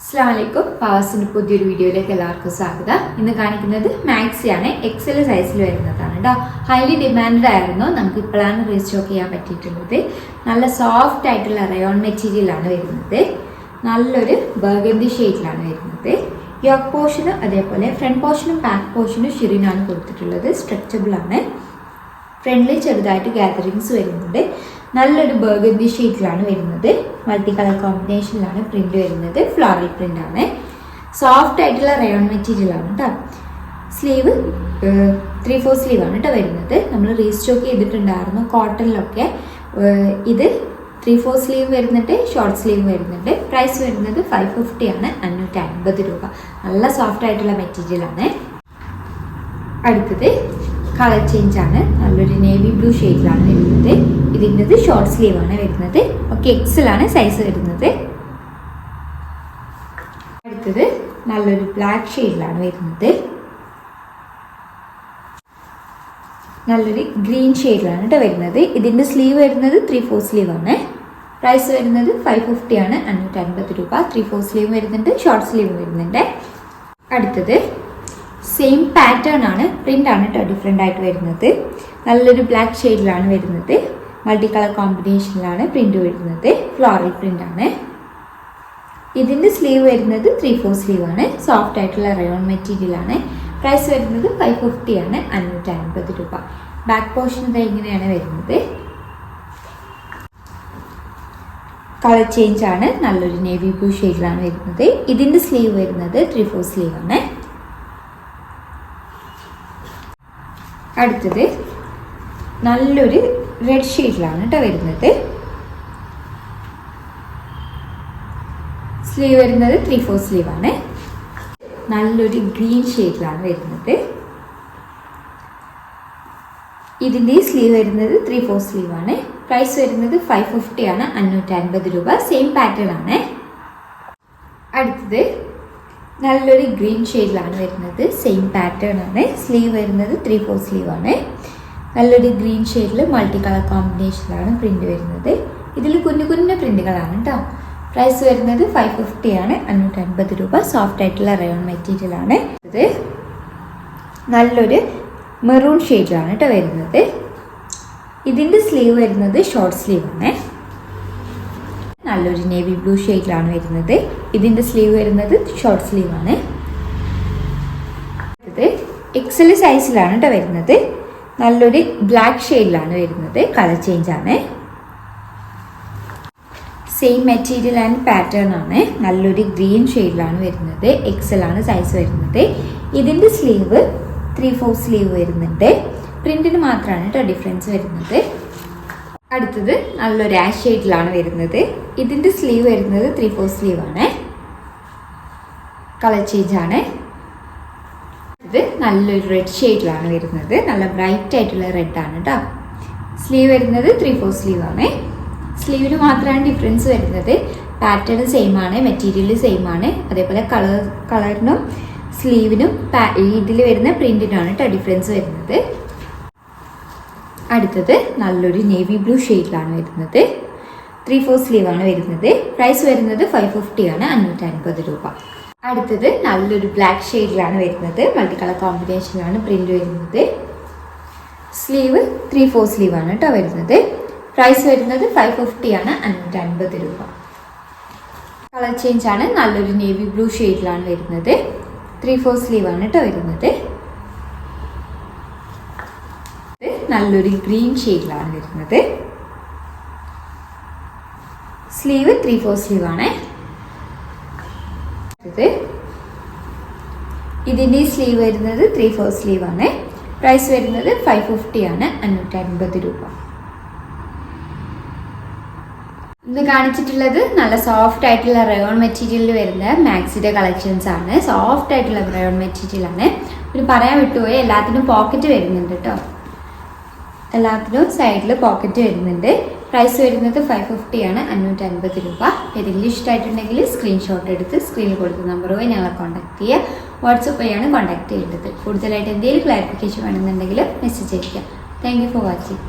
അസ്സലാമലൈക്കും. പാവസിൻ്റെ പുതിയൊരു വീഡിയോയിലേക്ക് എല്ലാവർക്കും സ്വാഗതം. ഇന്ന് കാണിക്കുന്നത് മാക്സിയാണ്. എക്സൽ സൈസിൽ വരുന്നതാണ് കേട്ടോ. ഹൈലി ഡിമാൻഡ് ആയിരുന്നു. നമുക്ക് ഇപ്പോഴാണ് റീസ്റ്റോക്ക് ചെയ്യാൻ പറ്റിയിട്ടുള്ളത്. നല്ല സോഫ്റ്റ് ആയിട്ടുള്ള റയോൺ മെറ്റീരിയലാണ് വരുന്നത്. നല്ലൊരു ബർഗണ്ടി ഷെയ്ഡിലാണ് വരുന്നത്. യോക്ക് പോർഷനും അതേപോലെ ഫ്രണ്ട് പോർഷനും ബാക്ക് പോർഷനും ഷിറിനാണ് കൊടുത്തിട്ടുള്ളത്. സ്ട്രെച്ചബിൾ ആണ്. ഫ്രണ്ടിൽ ചെറുതായിട്ട് ഗ്യാതറിങ്സ് വരുന്നുണ്ട്. നല്ലൊരു ബർഗണ്ടി ഷെയ്ഡിലാണ് വരുന്നത്. മൾട്ടി കളർ കോമ്പിനേഷനിലാണ് പ്രിന്റ് വരുന്നത്. ഫ്ലോറൽ പ്രിന്റ് ആണ്. സോഫ്റ്റ് ആയിട്ടുള്ള റയോൺ മെറ്റീരിയൽ ആണ് കേട്ടോ. സ്ലീവ് 3/4 സ്ലീവ് ആണ് കേട്ടോ വരുന്നത്. നമ്മൾ റീസ്റ്റോക്ക് ചെയ്തിട്ടുണ്ടായിരുന്നു കോട്ടണിലൊക്കെ. ഇത് 3/4 സ്ലീവ് വരുന്നുണ്ട്, ഷോർട്ട് സ്ലീവ് വരുന്നുണ്ട്. പ്രൈസ് വരുന്നത് 550 ആണ്, 550 രൂപ. നല്ല സോഫ്റ്റ് ആയിട്ടുള്ള മെറ്റീരിയൽ ആണ്. അടുത്തത് കളർ ചേഞ്ച് ആണ്. നല്ലൊരു നേവി ബ്ലൂ ഷെയ്ഡിലാണ് വരുന്നത്. ഇതിൻ്റെ ഷോർട്ട് സ്ലീവ് ആണ് വരുന്നത്. ഓക്കെ, എക്സൽ ആണ് സൈസ് വരുന്നത്. അടുത്തത് നല്ലൊരു ബ്ലാക്ക് ഷെയ്ഡിലാണ് വരുന്നത്. നല്ലൊരു ഗ്രീൻ ഷെയ്ഡിലാണ് കേട്ടോ വരുന്നത്. ഇതിൻ്റെ സ്ലീവ് വരുന്നത് 3/4 സ്ലീവ് ആണ്. പ്രൈസ് വരുന്നത് 550 ആണ്, 550 രൂപ. 3/4 സ്ലീവ് വരുന്നുണ്ട്, ഷോർട്ട് സ്ലീവ് വരുന്നുണ്ട്. അടുത്തത് സെയിം പാറ്റേൺ ആണ്, പ്രിന്റ് ആണ് കേട്ടോ ഡിഫറെൻ്റ് ആയിട്ട് വരുന്നത്. നല്ലൊരു ബ്ലാക്ക് ഷെയ്ഡിലാണ് വരുന്നത്. മൾട്ടി കളർ കോമ്പിനേഷനിലാണ് പ്രിന്റ് വരുന്നത്. ഫ്ലോറൽ പ്രിന്റ് ആണ്. ഇതിൻ്റെ സ്ലീവ് വരുന്നത് 3/4 സ്ലീവ് ആണ്. സോഫ്റ്റ് ആയിട്ടുള്ള റയോൺ മെറ്റീരിയൽ ആണ്. പ്രൈസ് വരുന്നത് 550 ആണ്, 550 രൂപ. ബാക്ക് പോർഷൻ ഇങ്ങനെയാണ് വരുന്നത്. കളർ ചേഞ്ച് ആണ്. നല്ലൊരു നേവി ബ്ലൂ ഷെയ്ഡിലാണ് വരുന്നത്. ഇതിൻ്റെ സ്ലീവ് വരുന്നത് 3/4 സ്ലീവ് ആണ്. അടുത്തത് നല്ലൊരു റെഡ് ഷെയ്ഡിലാണ് കേട്ടോ വരുന്നത്. സ്ലീവ് വരുന്നത് 3/4 സ്ലീവ് ആണ്. നല്ലൊരു ഗ്രീൻ ഷെയ്ഡിലാണ് വരുന്നത്. ഇതിൻ്റെ സ്ലീവ് വരുന്നത് 3/4 സ്ലീവ് ആണ്. പ്രൈസ് വരുന്നത് 550 ആണ്, 550 രൂപ. സെയിം പാറ്റേൺ ആണ്. അടുത്തത് നല്ലൊരു ഗ്രീൻ ഷെയ്ഡിലാണ് വരുന്നത്. സെയിം പാറ്റേൺ ആണ്. സ്ലീവ് വരുന്നത് 3/4 സ്ലീവ് ആണ്. നല്ലൊരു ഗ്രീൻ ഷെയ്ഡിൽ മൾട്ടി കളർ കോമ്പിനേഷനിലാണ് പ്രിന്റ് വരുന്നത്. ഇതിൽ കുഞ്ഞു കുഞ്ഞു പ്രിന്റുകളാണ് കേട്ടോ. പ്രൈസ് വരുന്നത് 550 ആണ്, 550 രൂപ. സോഫ്റ്റ് ആയിട്ടുള്ള റയോൺ മെറ്റീരിയൽ ആണ്. ഇത് നല്ലൊരു മെറൂൺ ഷെയ്ഡിലാണ് കേട്ടോ വരുന്നത്. ഇതിൻ്റെ സ്ലീവ് വരുന്നത് ഷോർട്ട് സ്ലീവ് ആണ്. നല്ലൊരു നേവി ബ്ലൂ ഷെയ്ഡിലാണ് വരുന്നത്. ഇതിൻ്റെ സ്ലീവ് വരുന്നത് ഷോർട്ട് സ്ലീവ് ആണ്. ഇത് എക്സൽ സൈസിലാണ് കേട്ടോ വരുന്നത്. നല്ലൊരു ബ്ലാക്ക് ഷെയ്ഡിലാണ് വരുന്നത്. കളർ ചേഞ്ച് ആണ്. സെയിം മെറ്റീരിയൽ ആൻഡ് പാറ്റേൺ ആണ്. നല്ലൊരു ഗ്രീൻ ഷെയ്ഡിലാണ് വരുന്നത്. എക്സൽ ആണ് സൈസ് വരുന്നത്. ഇതിൻ്റെ സ്ലീവ് 3/4 സ്ലീവ് വരുന്നുണ്ട്. പ്രിന്റിന് മാത്രമാണ് കേട്ടോ ഡിഫറൻസ് വരുന്നത്. അടുത്തത് നല്ലൊരു ആഷ് ഷെയ്ഡിലാണ് വരുന്നത്. ഇതിൻ്റെ സ്ലീവ് വരുന്നത് 3/4 സ്ലീവ് ആണ്. കളർ ചേഞ്ച് ആണ്. ഇത് നല്ലൊരു റെഡ് ഷെയ്ഡിലാണ് വരുന്നത്. നല്ല ബ്രൈറ്റ് ആയിട്ടുള്ള റെഡ് ആണ് കേട്ടോ. സ്ലീവ് വരുന്നത് 3/4 സ്ലീവ് ആണ്. സ്ലീവിന് മാത്രമാണ് ഡിഫറൻസ് വരുന്നത്. പാറ്റേൺ സെയിം ആണ്, മെറ്റീരിയൽ സെയിം ആണ്. അതേപോലെ കളറിനും സ്ലീവിനും ഇതിൽ വരുന്ന പ്രിന്റിനാണ് കേട്ടോ ഡിഫറൻസ് വരുന്നത്. അടുത്തത് നല്ലൊരു നേവി ബ്ലൂ ഷെയ്ഡിലാണ് വരുന്നത്. 3/4 സ്ലീവ് ആണ് വരുന്നത്. പ്രൈസ് വരുന്നത് 550 ആണ്, 550 രൂപ. അടുത്തത് നല്ലൊരു ബ്ലാക്ക് ഷെയ്ഡിലാണ് വരുന്നത്. മൾട്ടി കളർ കോമ്പിനേഷനിലാണ് പ്രിന്റ് വരുന്നത്. സ്ലീവ് 3/4 സ്ലീവ് ആണ് കേട്ടോ വരുന്നത്. പ്രൈസ് വരുന്നത് 550 ആണ്, 550 രൂപ. കളർ ചേഞ്ച് ആണ്. നല്ലൊരു നേവി ബ്ലൂ ഷെയ്ഡിലാണ് വരുന്നത്. 3/4 സ്ലീവ് ആണ് കേട്ടോ വരുന്നത്. നല്ലൊരു ഗ്രീൻ ഷെയ്ഡിലാണ് വരുന്നത്. സ്ലീവ് 3/4 സ്ലീവ് ആണ്. ഇതിൻ്റെ സ്ലീവ് വരുന്നത് 3/4 സ്ലീവ് ആണ്. പ്രൈസ് വരുന്നത് 550 ആണ്, 550 രൂപ. ഇന്ന് കാണിച്ചിട്ടുള്ളത് നല്ല സോഫ്റ്റ് ആയിട്ടുള്ള റയോൺ മെറ്റീരിയലിൽ വരുന്ന മാക്സിയുടെ കളക്ഷൻസ് ആണ്. സോഫ്റ്റ് ആയിട്ടുള്ള റയോൺ മെറ്റീരിയൽ ആണ്. പിന്നെ പറയാൻ വിട്ടുപോയി, എല്ലാത്തിനും പോക്കറ്റ് വരുന്നുണ്ട് കേട്ടോ. എല്ലാത്തിനും സൈഡിൽ പോക്കറ്റ് വരുന്നുണ്ട്. പ്രൈസ് വരുന്നത് 550 ആണ്, 550 രൂപ. ഏതെങ്കിലും ഇഷ്ടമായിട്ടുണ്ടെങ്കിൽ സ്ക്രീൻഷോട്ട് എടുത്ത് സ്ക്രീനിൽ കൊടുത്ത നമ്പർ വഴി ഞങ്ങളെ കോൺടാക്ട് ചെയ്യുക. വാട്സപ്പ് വഴിയാണ് കോൺടാക്ട് ചെയ്യേണ്ടത്. കൂടുതലായിട്ട് എന്തെങ്കിലും ക്ലാരിഫിക്കേഷൻ വേണമെന്നുണ്ടെങ്കിൽ മെസ്സേജ് അയയ്ക്കാം. Thank you for watching.